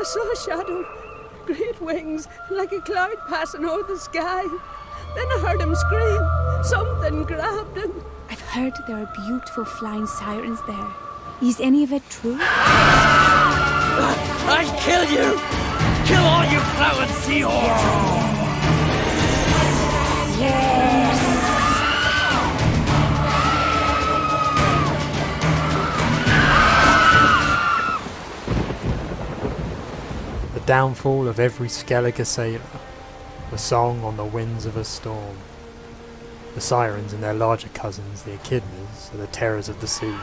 I saw a shadow, great wings, like a cloud passing over the sky. Then I heard him scream. Something grabbed him. I've heard there are beautiful flying sirens there. Is any of it true? I'll kill you! Kill all you ploughin' seahorse! Yes! The downfall of every Skellige sailor, the song on the winds of a storm. The sirens and their larger cousins, the echidnas, are the terrors of the sea,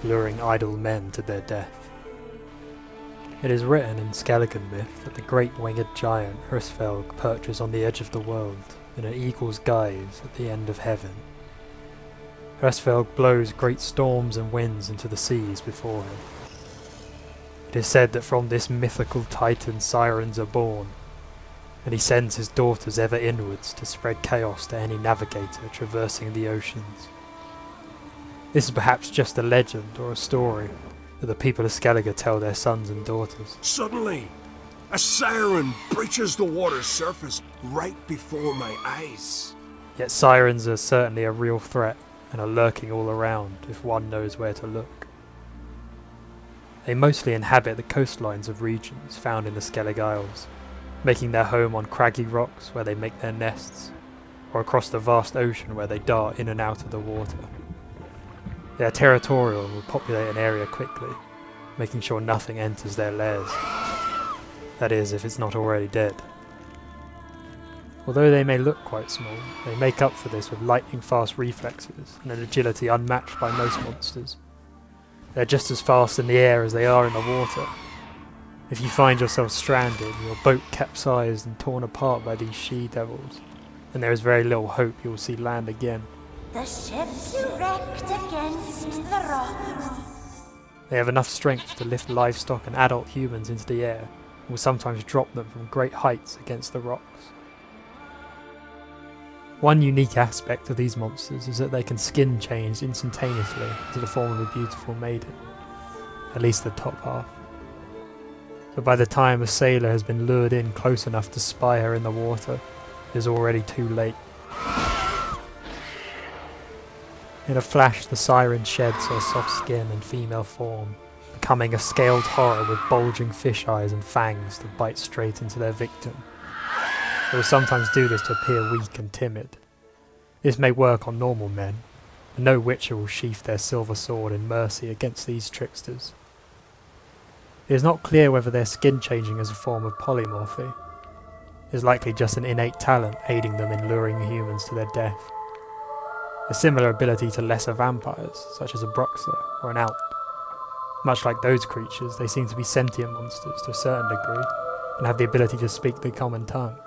luring idle men to their death. It is written in Skellige myth that the great winged giant Hrsvelg perches on the edge of the world in an eagle's guise at the end of heaven. Hrsvelg blows great storms and winds into the seas before him. It is said that from this mythical titan sirens are born, and he sends his daughters ever inwards to spread chaos to any navigator traversing the oceans. This is perhaps just a legend or a story that the people of Skellige tell their sons and daughters. Suddenly, a siren breaches the water's surface right before my eyes. Yet sirens are certainly a real threat and are lurking all around if one knows where to look. They mostly inhabit the coastlines of regions found in the Skellige Isles, making their home on craggy rocks where they make their nests, or across the vast ocean where they dart in and out of the water. They are territorial and will populate an area quickly, making sure nothing enters their lairs. That is, if it's not already dead. Although they may look quite small, they make up for this with lightning-fast reflexes and an agility unmatched by most monsters. They're just as fast in the air as they are in the water. If you find yourself stranded, your boat capsized and torn apart by these she-devils, then there is very little hope you will see land again. The ship you wrecked against the rocks. They have enough strength to lift livestock and adult humans into the air, and will sometimes drop them from great heights against the rocks. One unique aspect of these monsters is that they can skin change instantaneously into the form of a beautiful maiden, at least the top half. But by the time a sailor has been lured in close enough to spy her in the water, it is already too late. In a flash, the siren sheds her soft skin and female form, becoming a scaled horror with bulging fish eyes and fangs that bite straight into their victim. They will sometimes do this to appear weak and timid. This may work on normal men, and no witcher will sheath their silver sword in mercy against these tricksters. It is not clear whether their skin changing is a form of polymorphy. It is likely just an innate talent aiding them in luring humans to their death. A similar ability to lesser vampires, such as a Bruxa or an Alp. Much like those creatures, they seem to be sentient monsters to a certain degree, and have the ability to speak the common tongue.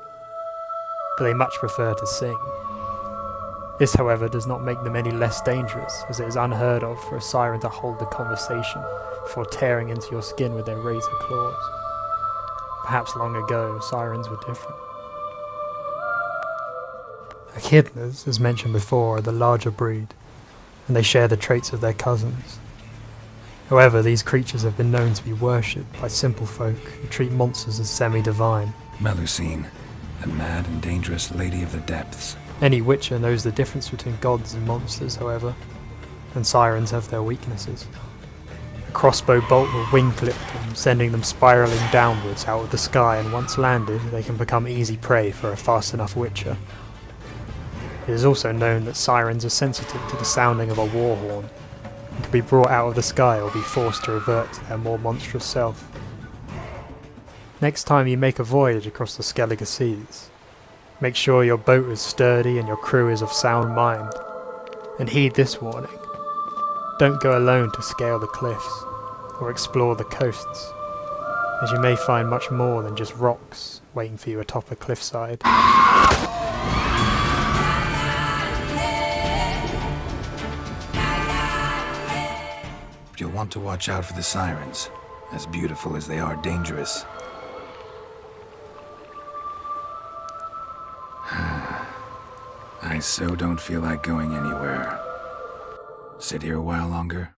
But they much prefer to sing. This, however, does not make them any less dangerous, as it is unheard of for a siren to hold a conversation before tearing into your skin with their razor claws. Perhaps long ago, sirens were different. Echidnas, as mentioned before, are the larger breed, and they share the traits of their cousins. However, these creatures have been known to be worshipped by simple folk who treat monsters as semi-divine. Melusine, the mad and dangerous lady of the depths. Any witcher knows the difference between gods and monsters, however, and sirens have their weaknesses. A crossbow bolt will wing-clip them, sending them spiralling downwards out of the sky, and once landed, they can become easy prey for a fast enough witcher. It is also known that sirens are sensitive to the sounding of a war horn, and can be brought out of the sky or be forced to revert to their more monstrous self. Next time you make a voyage across the Skellige seas, make sure your boat is sturdy and your crew is of sound mind, and heed this warning. Don't go alone to scale the cliffs, or explore the coasts, as you may find much more than just rocks waiting for you atop a cliffside. You'll want to watch out for the sirens, as beautiful as they are dangerous. I so don't feel like going anywhere. Sit here a while longer?